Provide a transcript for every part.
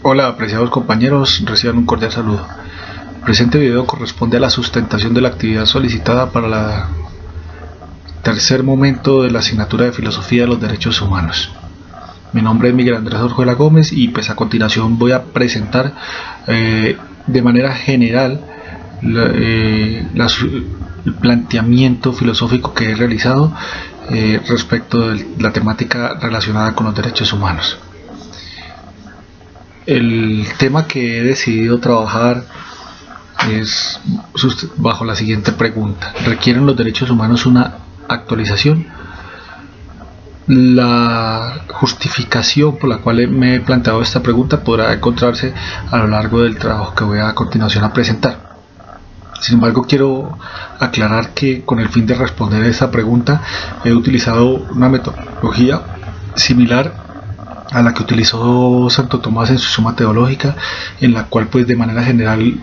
Hola, apreciados compañeros, reciban un cordial saludo. El presente video corresponde a la sustentación de la actividad solicitada para el tercer momento de la asignatura de Filosofía de los Derechos Humanos. Mi nombre es Miguel Andrés Orjuela Gómez y pues a continuación voy a presentar de manera general el planteamiento filosófico que he realizado respecto de la temática relacionada con los derechos humanos. El tema que he decidido trabajar es bajo la siguiente pregunta: ¿requieren los derechos humanos una actualización? La justificación por la cual me he planteado esta pregunta podrá encontrarse a lo largo del trabajo que voy a continuación a presentar. Sin embargo, quiero aclarar que con el fin de responder a esta pregunta he utilizado una metodología similar a la que utilizó Santo Tomás en su Suma Teológica, en la cual pues de manera general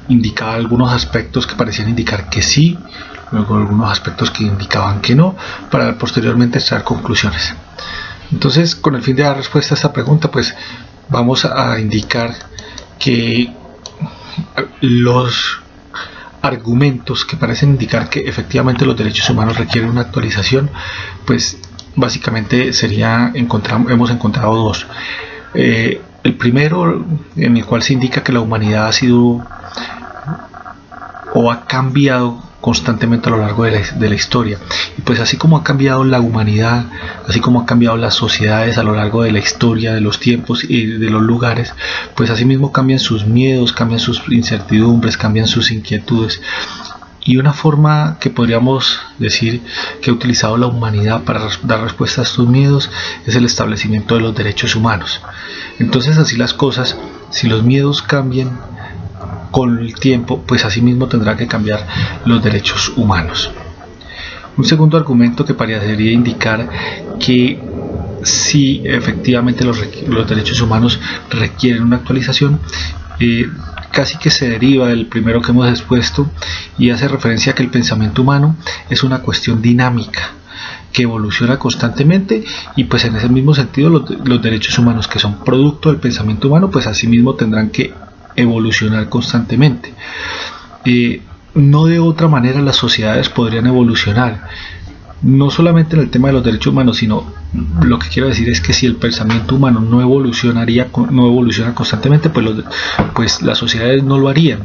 indicaba algunos aspectos que parecían indicar que sí, luego algunos aspectos que indicaban que no, para posteriormente extraer conclusiones. Entonces, con el fin de dar respuesta a esta pregunta, pues vamos a indicar que los argumentos que parecen indicar que efectivamente los derechos humanos requieren una actualización, pues básicamente hemos encontrado dos. El primero, en el cual se indica que la humanidad ha sido o ha cambiado constantemente a lo largo de la historia, y pues así como ha cambiado la humanidad, así como han cambiado las sociedades a lo largo de la historia, de los tiempos y de los lugares, pues asimismo cambian sus miedos, cambian sus incertidumbres, cambian sus inquietudes. Y una forma que podríamos decir que ha utilizado la humanidad para dar respuesta a estos miedos es el establecimiento de los derechos humanos. Entonces, así las cosas, si los miedos cambian con el tiempo, pues asimismo tendrá que cambiar los derechos humanos. Un segundo argumento que parecería indicar que si efectivamente los derechos humanos requieren una actualización, casi que se deriva del primero que hemos expuesto y hace referencia a que el pensamiento humano es una cuestión dinámica que evoluciona constantemente, y pues en ese mismo sentido los derechos humanos, que son producto del pensamiento humano, pues asimismo tendrán que evolucionar constantemente. No de otra manera las sociedades podrían evolucionar, no solamente en el tema de los derechos humanos, sino lo que quiero decir es que si el pensamiento humano no evoluciona constantemente, pues las sociedades no lo harían.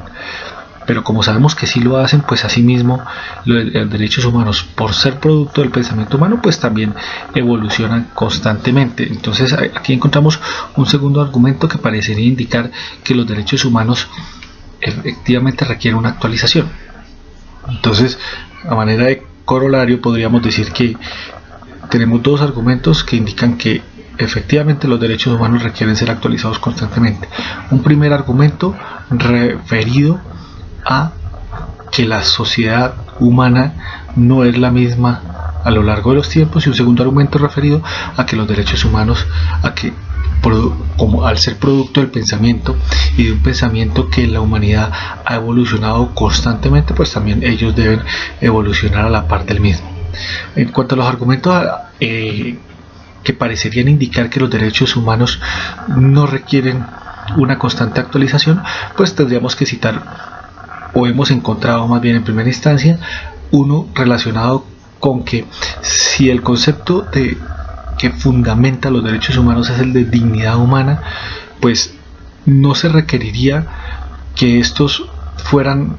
Pero como sabemos que sí lo hacen, pues asimismo los derechos humanos, por ser producto del pensamiento humano, pues también evolucionan constantemente. Entonces aquí encontramos un segundo argumento que parecería indicar que los derechos humanos efectivamente requieren una actualización. Entonces, a manera de corolario, podríamos decir que tenemos dos argumentos que indican que efectivamente los derechos humanos requieren ser actualizados constantemente. Un primer argumento referido a que la sociedad humana no es la misma a lo largo de los tiempos, y un segundo argumento referido a que los derechos humanos, como al ser producto del pensamiento y de un pensamiento que la humanidad ha evolucionado constantemente, pues también ellos deben evolucionar a la par del mismo. En cuanto a los argumentos que parecerían indicar que los derechos humanos no requieren una constante actualización, pues tendríamos que citar, o hemos encontrado más bien en primera instancia, uno relacionado con que si el concepto que fundamenta los derechos humanos es el de dignidad humana, pues no se requeriría que estos fueran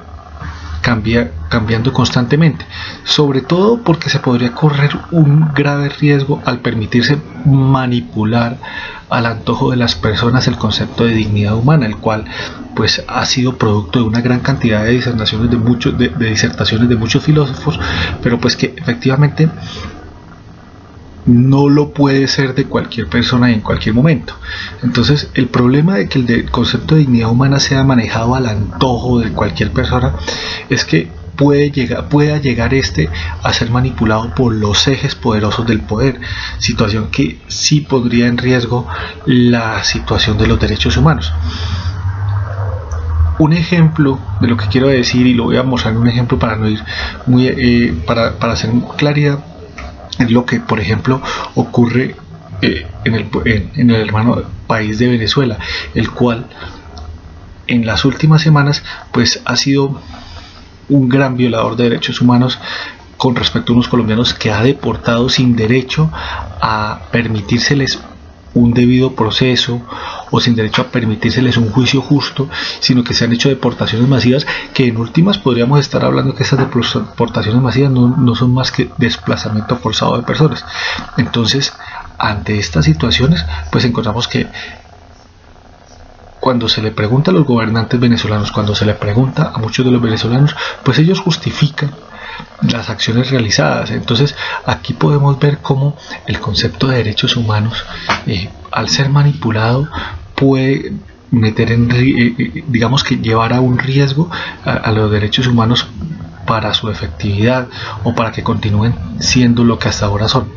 cambiando constantemente, sobre todo porque se podría correr un grave riesgo al permitirse manipular al antojo de las personas el concepto de dignidad humana, el cual pues ha sido producto de una gran cantidad de disertaciones de muchos filósofos, pero pues que efectivamente no lo puede ser de cualquier persona en cualquier momento. Entonces, el problema de que el concepto de dignidad humana sea manejado al antojo de cualquier persona es que pueda llegar a ser manipulado por los ejes poderosos del poder, situación que sí pondría en riesgo la situación de los derechos humanos. Un ejemplo de lo que quiero decir, y lo voy a mostrar en un ejemplo para no ir muy para hacer claridad, es lo que por ejemplo ocurre en el hermano país de Venezuela, el cual en las últimas semanas pues ha sido un gran violador de derechos humanos con respecto a unos colombianos que ha deportado sin derecho a permitírseles un debido proceso o sin derecho a permitírseles un juicio justo, sino que se han hecho deportaciones masivas que en últimas podríamos estar hablando que estas deportaciones masivas no son más que desplazamiento forzado de personas. Entonces, ante estas situaciones, pues encontramos que cuando se le pregunta a los gobernantes venezolanos, cuando se le pregunta a muchos de los venezolanos, pues ellos justifican las acciones realizadas. Entonces aquí podemos ver cómo el concepto de derechos humanos, al ser manipulado, puede meter digamos que llevar a un riesgo a los derechos humanos para su efectividad o para que continúen siendo lo que hasta ahora son.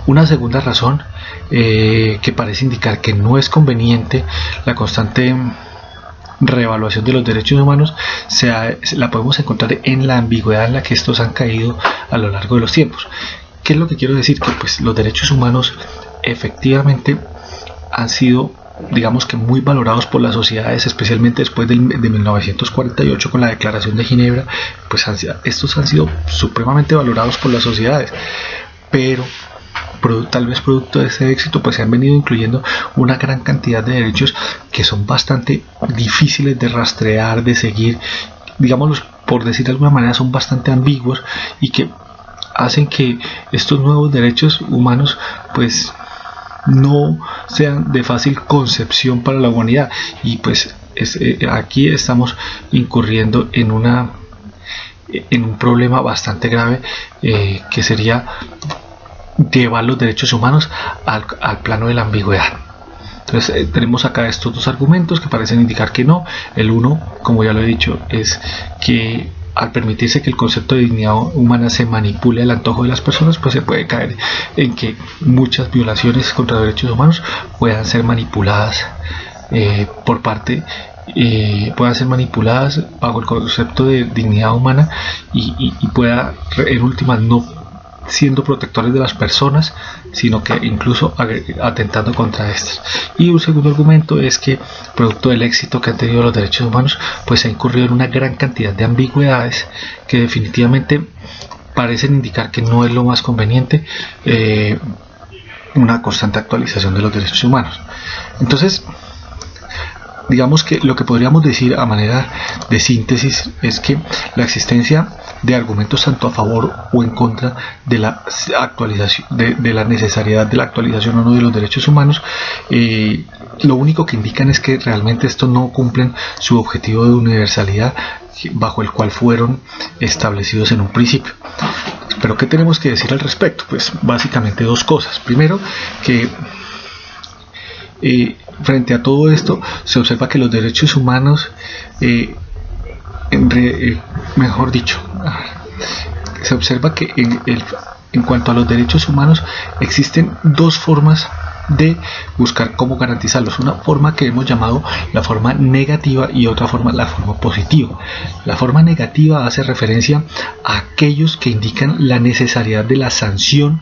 Una segunda razón que parece indicar que no es conveniente la constante reevaluación de los derechos humanos la podemos encontrar en la ambigüedad en la que estos han caído a lo largo de los tiempos. ¿Qué es lo que quiero decir? Que pues los derechos humanos efectivamente han sido, digamos que, muy valorados por las sociedades, especialmente después de 1948 con la Declaración de Ginebra. Pues estos han sido supremamente valorados por las sociedades, pero tal vez producto de ese éxito pues se han venido incluyendo una gran cantidad de derechos que son bastante difíciles de rastrear, de seguir, digámoslo por decir de alguna manera, son bastante ambiguos y que hacen que estos nuevos derechos humanos pues no sean de fácil concepción para la humanidad. Y pues aquí estamos incurriendo en un problema bastante grave, que sería llevar los derechos humanos al plano de la ambigüedad. Entonces tenemos acá estos dos argumentos que parecen indicar que no. El uno, como ya lo he dicho, es que al permitirse que el concepto de dignidad humana se manipule al antojo de las personas, pues se puede caer en que muchas violaciones contra los derechos humanos puedan ser manipuladas puedan ser manipuladas bajo el concepto de dignidad humana y pueda en últimas no siendo protectores de las personas, sino que incluso atentando contra estas. Y un segundo argumento es que producto del éxito que han tenido los derechos humanos, pues se ha incurrido en una gran cantidad de ambigüedades que definitivamente parecen indicar que no es lo más conveniente una constante actualización de los derechos humanos. Entonces, digamos que lo que podríamos decir a manera de síntesis es que la existencia de argumentos tanto a favor o en contra de la actualización, de la necesidad de la actualización o no de los derechos humanos, lo único que indican es que realmente estos no cumplen su objetivo de universalidad bajo el cual fueron establecidos en un principio. Pero ¿qué tenemos que decir al respecto? Pues básicamente dos cosas. Primero, que frente a todo esto se observa que los derechos humanos, mejor dicho, se observa que en cuanto a los derechos humanos existen dos formas de buscar cómo garantizarlos. Una forma que hemos llamado la forma negativa y otra forma la forma positiva. La forma negativa hace referencia a aquellos que indican la necesidad de la sanción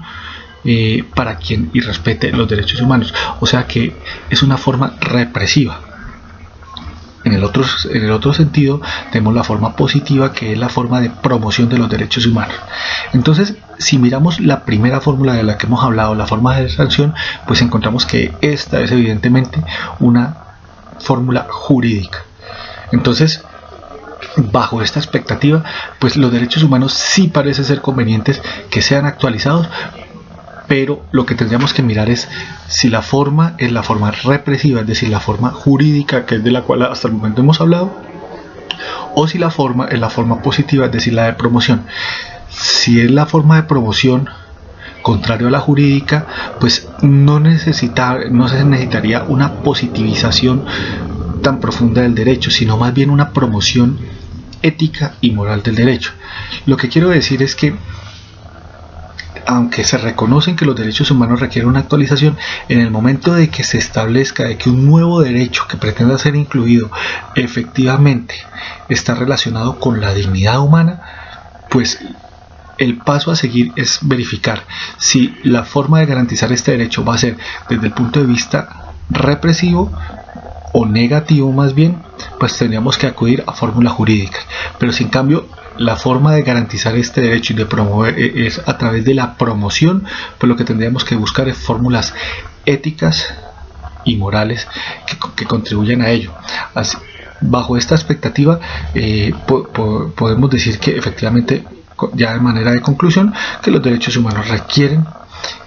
para quien irrespete los derechos humanos, o sea que es una forma represiva. En el otro sentido tenemos la forma positiva, que es la forma de promoción de los derechos humanos. Entonces, si miramos la primera fórmula de la que hemos hablado, la forma de sanción, pues encontramos que esta es evidentemente una fórmula jurídica. Entonces, bajo esta expectativa, pues los derechos humanos sí parece ser convenientes que sean actualizados, pero lo que tendríamos que mirar es si la forma es la forma represiva, es decir, la forma jurídica, que es de la cual hasta el momento hemos hablado, o si la forma es la forma positiva, es decir, la de promoción. Si es la forma de promoción contrario a la jurídica, pues no se necesitaría una positivización tan profunda del derecho, sino más bien una promoción ética y moral del derecho. Lo que quiero decir es que aunque se reconocen que los derechos humanos requieren una actualización, en el momento de que se establezca de que un nuevo derecho que pretenda ser incluido efectivamente está relacionado con la dignidad humana, pues el paso a seguir es verificar si la forma de garantizar este derecho va a ser desde el punto de vista represivo o negativo más bien, pues tendríamos que acudir a fórmulas jurídicas. Pero si en cambio la forma de garantizar este derecho y de promover es a través de la promoción, pues lo que tendríamos que buscar es fórmulas éticas y morales que contribuyan a ello. Así, bajo esta expectativa podemos decir que efectivamente, ya de manera de conclusión, que los derechos humanos requieren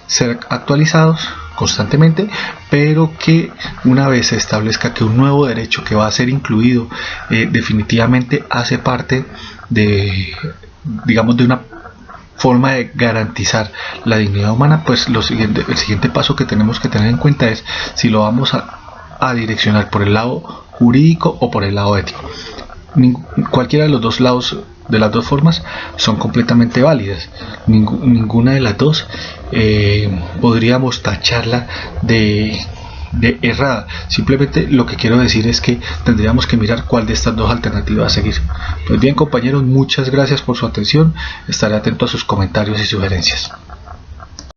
ser actualizados constantemente, pero que una vez se establezca que un nuevo derecho que va a ser incluido definitivamente hace parte de, digamos, de una forma de garantizar la dignidad humana, pues el siguiente paso que tenemos que tener en cuenta es si lo vamos a direccionar por el lado jurídico o por el lado ético. Cualquiera de los dos lados, de las dos formas, son completamente válidas. Ninguna de las dos podríamos tacharla de errada. Simplemente lo que quiero decir es que tendríamos que mirar cuál de estas dos alternativas seguir. Pues bien, compañeros, muchas gracias por su atención. Estaré atento a sus comentarios y sugerencias.